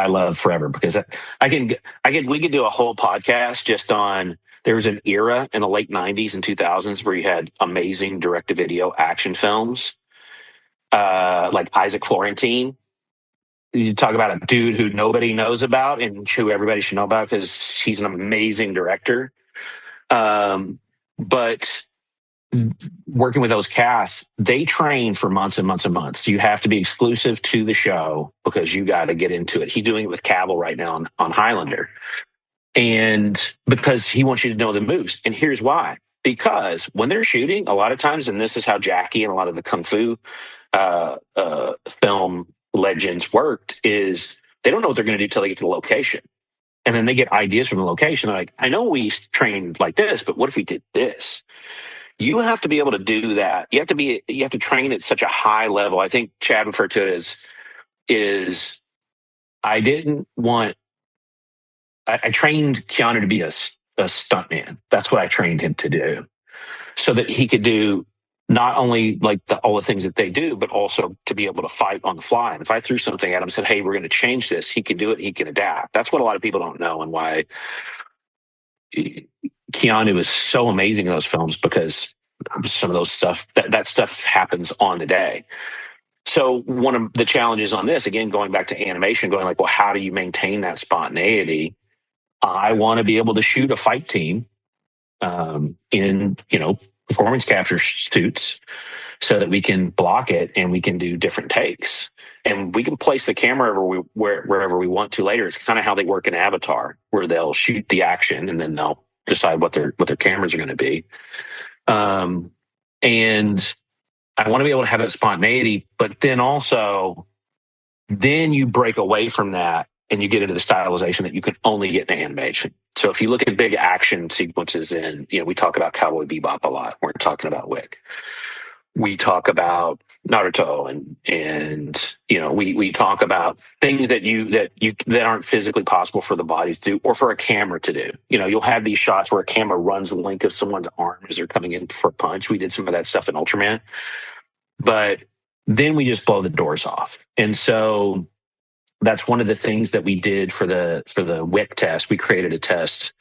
love forever, because we could do a whole podcast just on, there was an era in the late 90s and 2000s where you had amazing direct-to-video action films like Isaac Florentine. You talk about a dude who nobody knows about and who everybody should know about because he's an amazing director. But working with those casts, they train for months and months and months. You have to be exclusive to the show because you got to get into it. He's doing it with Cavill right now on Highlander. And because he wants you to know the moves. And here's why. Because when they're shooting, a lot of times, and this is how Jackie and a lot of the Kung Fu film legends worked, is they don't know what they're going to do till they get to the location. And then they get ideas from the location. They're like, I know we trained like this, but what if we did this? You have to be able to do that. You have to train at such a high level. I think Chad referred to it as I trained Keanu to be a stuntman. That's what I trained him to do, so that he could do not only like all the things that they do, but also to be able to fight on the fly. And if I threw something at him and said, hey, we're going to change this, he can do it. He can adapt. That's what a lot of people don't know, and why Keanu is so amazing in those films, because some of those stuff, that stuff happens on the day. So one of the challenges on this, again, going back to animation, going like, well, how do you maintain that spontaneity? I want to be able to shoot a fight team in, performance capture suits so that we can block it and we can do different takes. And we can place the camera wherever we want to later. It's kind of how they work in Avatar, where they'll shoot the action and then they'll decide what their cameras are going to be. And I want to be able to have that spontaneity, but then also, then you break away from that and you get into the stylization that you can only get in animation. So if you look at big action sequences in, we talk about Cowboy Bebop a lot. We're talking about Wick. We talk about Naruto and we talk about things that aren't physically possible for the body to do or for a camera to do. You'll have these shots where a camera runs the length of someone's arm as they're coming in for a punch. We did some of that stuff in Ultraman, but then we just blow the doors off. And so that's one of the things that we did for the Wick test. We created a test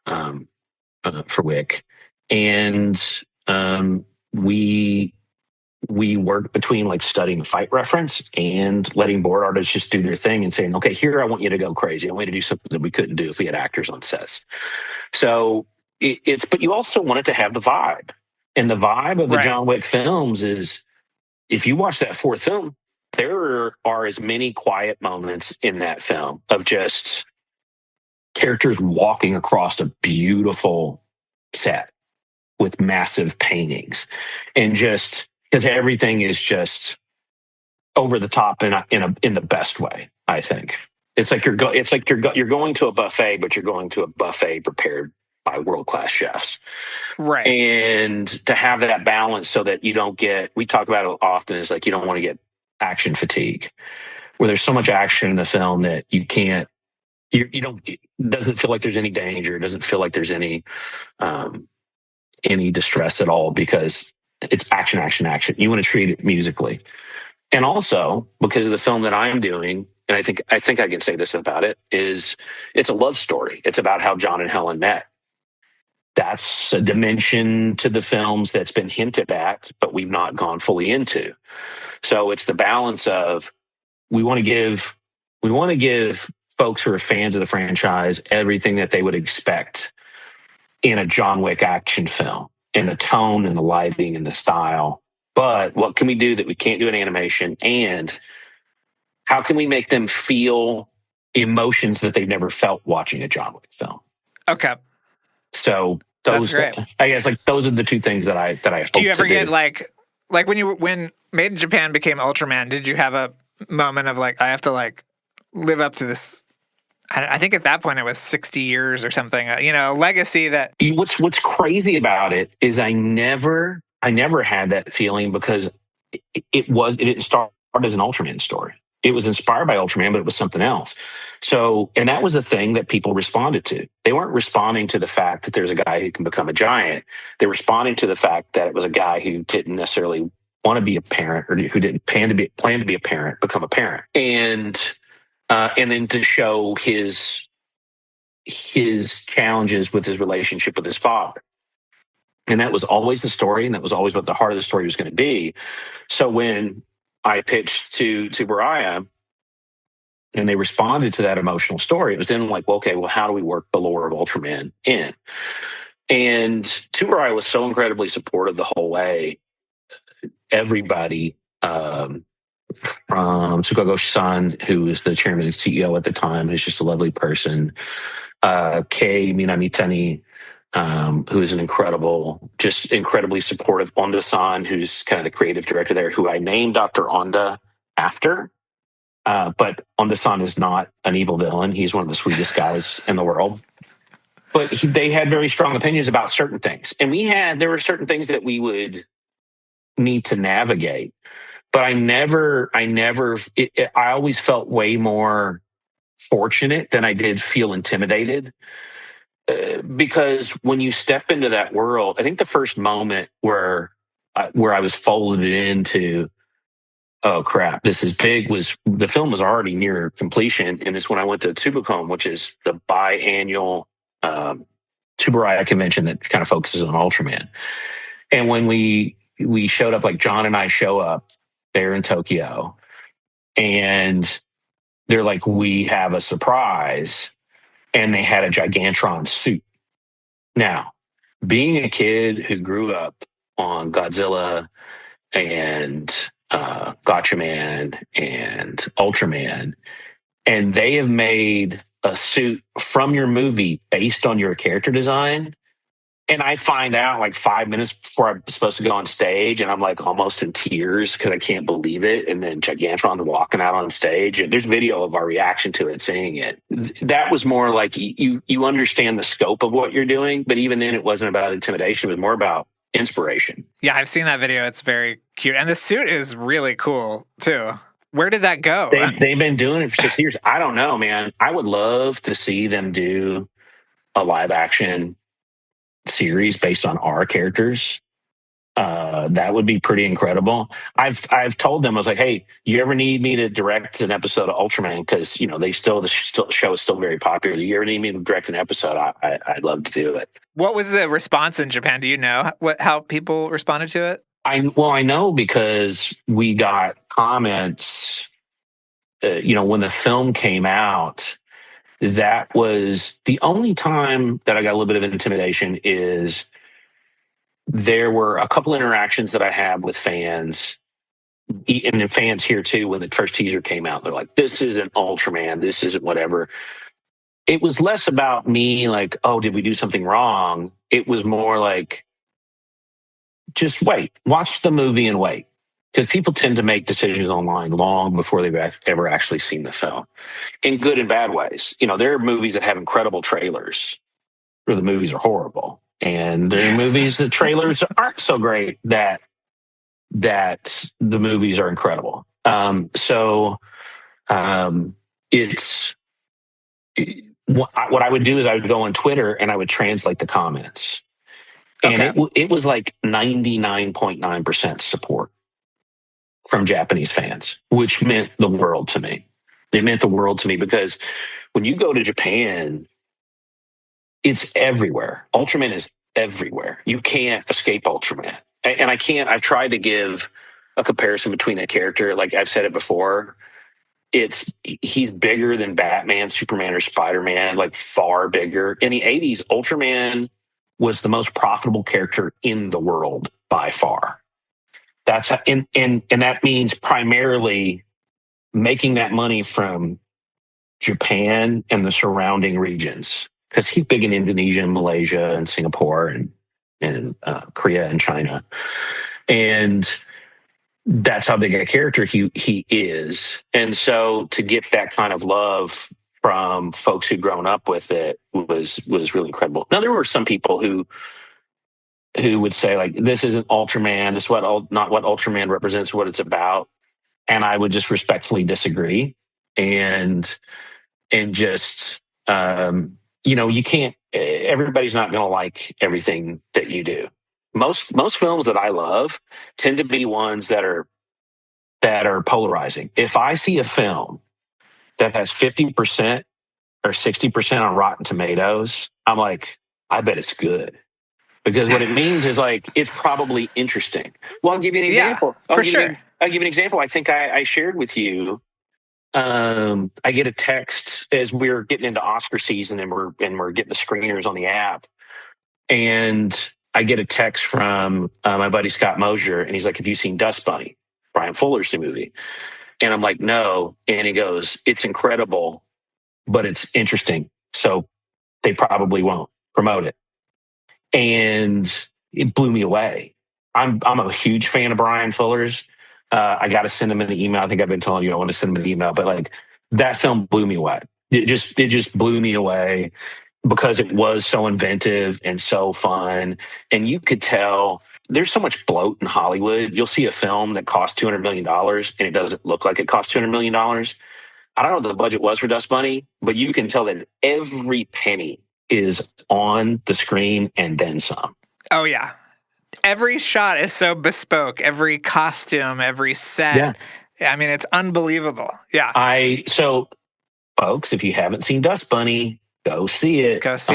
for Wick, and we worked between like studying fight reference and letting board artists just do their thing and saying, okay, here I want you to go crazy. I want you to do something that we couldn't do if we had actors on sets. So but you also want it to have the vibe, and the vibe of the John Wick films is, if you watch that fourth film, there are as many quiet moments in that film of just characters walking across a beautiful set with massive paintings, and just because everything is just over the top in the best way. I think it's like you're going to a buffet, but you're going to a buffet prepared by world-class chefs. Right. And to have that balance so that you don't get, we talk about it often, is like you don't want to get action fatigue, where there's so much action in the film that you can't, it doesn't feel like there's any danger. It doesn't feel like there's any distress at all, because it's action, action, action. You want to treat it musically. And also because of the film that I'm doing, and I think I can say this about it, is it's a love story. It's about how John and Helen met. That's a dimension to the films that's been hinted at, but we've not gone fully into. So it's the balance of, we want to give folks who are fans of the franchise everything that they would expect in a John Wick action film, in the tone and the lighting and the style. But what can we do that we can't do in animation? And how can we make them feel emotions that they've never felt watching a John Wick film? Okay. So those, I guess, like, those are the two things that I hope. Do you ever get like when Made in Japan became Ultraman? Did you have a moment of like, I have to like live up to this? I think at that point it was 60 years or something. Legacy that. What's crazy about it is I never had that feeling, because it didn't start as an Ultraman story. It was inspired by Ultraman, but it was something else. So, and that was the thing that people responded to. They weren't responding to the fact that there's a guy who can become a giant. They're responding to the fact that it was a guy who didn't necessarily want to be a parent, or who didn't plan to be a parent, become a parent. And then to show his challenges with his relationship with his father. And that was always the story, and that was always what the heart of the story was going to be. So when I pitched to Tsuburaya and they responded to that emotional story, it was then like, well, okay, well, how do we work the lore of Ultraman in? And Tsuburaya was so incredibly supportive the whole way. Everybody, from Tsukagoshi-san, who was the chairman and CEO at the time, who's just a lovely person, Kei Minamitani, who is just incredibly supportive. Onda-san, who's kind of the creative director there, who I named Dr. Onda after. But Onda-san is not an evil villain. He's one of the sweetest guys in the world. But they had very strong opinions about certain things. And there were certain things that we would need to navigate. But I always felt way more fortunate than I did feel intimidated. Because when you step into that world, I think the first moment where I was folded into, oh crap, this is big, was the film was already near completion. And it's when I went to Tsubacon, which is the biannual Tsuburaya convention that kind of focuses on Ultraman. And when we showed up, like John and I show up there in Tokyo, and they're like, we have a surprise. And they had a Gigantron suit. Now, being a kid who grew up on Godzilla and Gatchaman and Ultraman, and they have made a suit from your movie based on your character design, And I find out like 5 minutes before I'm supposed to go on stage, and I'm like almost in tears because I can't believe it. And then Gigantron's walking out on stage, and there's video of our reaction to it, seeing it. That was more like you understand the scope of what you're doing, but even then, it wasn't about intimidation. It was more about inspiration. Yeah, I've seen that video. It's very cute, and the suit is really cool too. Where did that go? They've been doing it for 6 years. I don't know, man. I would love to see them do a live action series based on our characters. That would be pretty incredible. I've told them, I was like, hey, you ever need me to direct an episode of Ultraman? Because the show is still very popular. You ever need me to direct an episode? I'd love to do it. What was the response in Japan? Do you know how people responded to it? I know because we got comments. When the film came out, that was the only time that I got a little bit of intimidation. Is there were a couple interactions that I had with fans, and the fans here too, when the first teaser came out. They're like, this isn't Ultraman, this isn't whatever. It was less about me like, oh, did we do something wrong? It was more like, just wait, watch the movie and wait. Because people tend to make decisions online long before they've ever actually seen the film, in good and bad ways. There are movies that have incredible trailers where the movies are horrible. And there are movies, the trailers aren't so great that the movies are incredible. It's what I would do is I would go on Twitter and I would translate the comments. And it was like 99.9% support from Japanese fans, which meant the world to me. It meant the world to me because when you go to Japan, it's everywhere. Ultraman is everywhere. You can't escape Ultraman. And I've tried to give a comparison between that character. Like I've said it before, he's bigger than Batman, Superman, or Spider-Man, like far bigger. In the 80s, Ultraman was the most profitable character in the world by far. That's how, and that means primarily making that money from Japan and the surrounding regions, because he's big in Indonesia and Malaysia and Singapore and Korea and China. And that's how big a character he is. And so to get that kind of love from folks who'd grown up with it was really incredible. Now, there were some people who would say, like, this isn't Ultraman, this is not what Ultraman represents, what it's about. And I would just respectfully disagree. And just, you can't, everybody's not going to like everything that you do. Most films that I love tend to be ones that are polarizing. If I see a film that has 50% or 60% on Rotten Tomatoes, I'm like, I bet it's good. Because what it means is, like, it's probably interesting. Well, I'll give you an example. Yeah, I'll give you an example. I think I shared with you. I get a text as we're getting into Oscar season and we're getting the screeners on the app. And I get a text from my buddy Scott Mosier, and he's like, have you seen Dust Bunny? Brian Fuller's new movie. And I'm like, no. And he goes, it's incredible, but it's interesting. So they probably won't promote it. And it blew me away. I'm a huge fan of Brian Fuller's. I got to send him an email. I think I've been telling you I want to send him an email, but like that film blew me away. It just blew me away because it was so inventive and so fun. And you could tell there's so much bloat in Hollywood. You'll see a film that costs $200 million and it doesn't look like it costs $200 million. I don't know what the budget was for Dust Bunny, but you can tell that every penny is on the screen and then some. Oh, yeah. Every shot is so bespoke. Every costume, every set. Yeah. I mean, it's unbelievable. Yeah. So, folks, if you haven't seen Dust Bunny, go see it. Because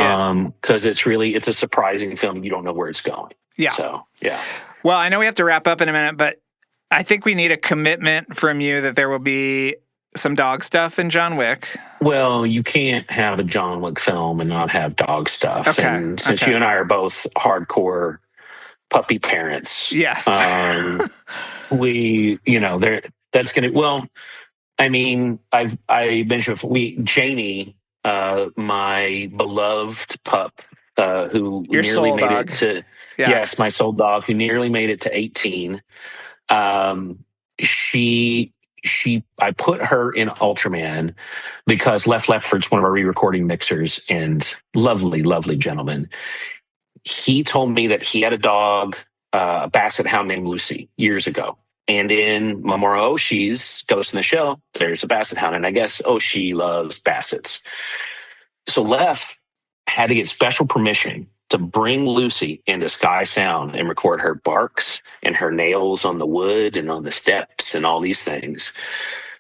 it's a surprising film. You don't know where it's going. Yeah. So, yeah. Well, I know we have to wrap up in a minute, but I think we need a commitment from you that there will be some dog stuff in John Wick. Well, you can't have a John Wick film and not have dog stuff. Okay. And since you and I are both hardcore puppy parents, yes, that's going to, well, I mean, I mentioned before, Janie, my beloved pup, who Your nearly soul made dog. it to Yeah. yes, my soul dog, who nearly made it to 18. I put her in Ultraman because Lefford's one of our re-recording mixers and lovely, lovely gentleman. He told me that he had a dog, a basset hound named Lucy, years ago. And in Mamoru Oshii's Ghost in the Shell, there's a basset hound. And I guess Oshii loves bassets. So Leff had to get special permission to bring Lucy into Sky Sound and record her barks and her nails on the wood and on the steps and all these things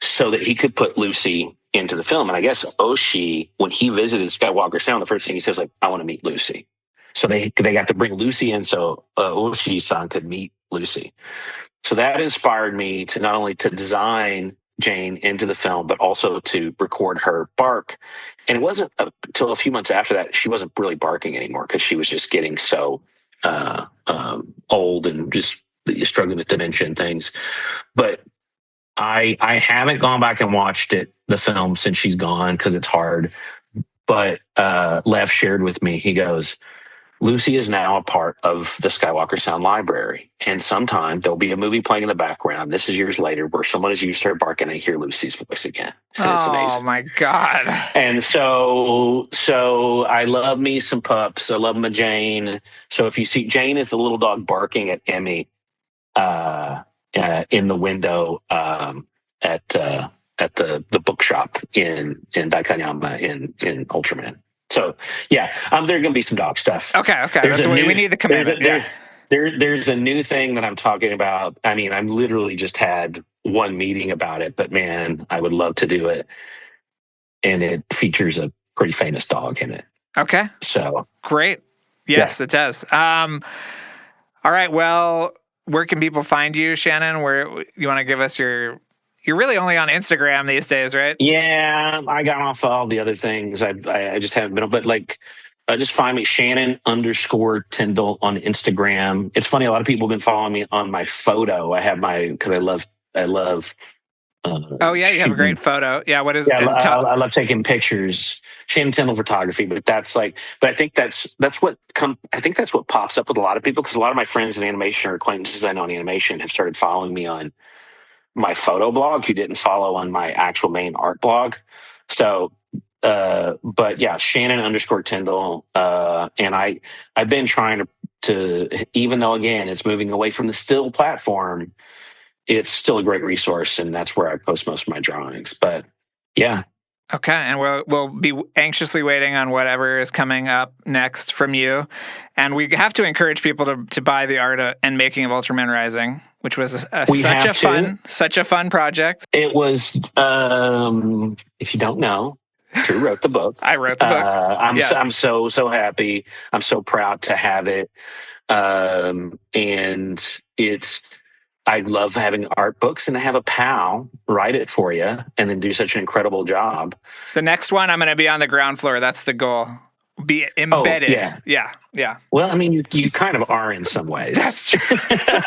so that he could put Lucy into the film. And I guess Oshii, when he visited Skywalker Sound, the first thing he says, like, I want to meet Lucy. So they got to bring Lucy in so Oshii-san could meet Lucy. So that inspired me to not only to design Jane into the film, but also to record her bark. And it wasn't until a few months after that, she wasn't really barking anymore because she was just getting so old and just struggling with dementia and things. But I haven't gone back and watched the film since she's gone because it's hard. But Lev shared with me, he goes, Lucy is now a part of the Skywalker Sound library. And sometime there'll be a movie playing in the background. This is years later where someone has used her bark and I hear Lucy's voice again. And it's amazing. Oh my God. And so I love me some pups. I love my Jane. So if you see Jane is the little dog barking at Emmy in the window at the bookshop in Daikanyama in Ultraman. So yeah, there are going to be some dog stuff. Okay. We need the commitment. There's a new thing that I'm talking about. I mean, I'm literally just had one meeting about it, but man, I would love to do it. And it features a pretty famous dog in it. Okay. So great. Yes, It does. All right. Well, where can people find you, Shannon? Where you want to give us you're really only on Instagram these days, right? Yeah, I got off all the other things. I just haven't been, but just find me Shannon_Tindle on Instagram. It's funny. A lot of people have been following me on my photo. I have because I love. Oh yeah, you have a great photo. Yeah, what is? Yeah, I love taking pictures. Shannon Tindle photography, but I think that's what I think that's what pops up with a lot of people because a lot of my friends in animation or acquaintances I know in animation have started following me on my photo blog who didn't follow on my actual main art blog. So, but yeah, Shannon_Tindle. And I've been trying to, even though again, it's moving away from the still platform, it's still a great resource. And that's where I post most of my drawings, but yeah. Okay. And we'll be anxiously waiting on whatever is coming up next from you. And we have to encourage people to buy the art and making of Ultraman Rising, which was such a fun project. It was, if you don't know, Drew wrote the book. I wrote the book. I'm so happy. I'm so proud to have it. And I love having art books and to have a pal write it for you and then do such an incredible job. The next one, I'm going to be on the ground floor. That's the goal. Be embedded. Oh, yeah. Well, I mean, you kind of are in some ways. That's true.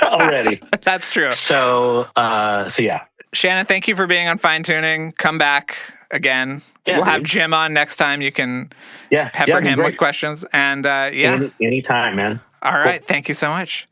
Already. That's true. So yeah. Shannon, thank you for being on Fine Tuning. Come back again. Yeah, we'll have Jim on next time. You can pepper him with questions. And Anytime, man. All right. Thank you so much.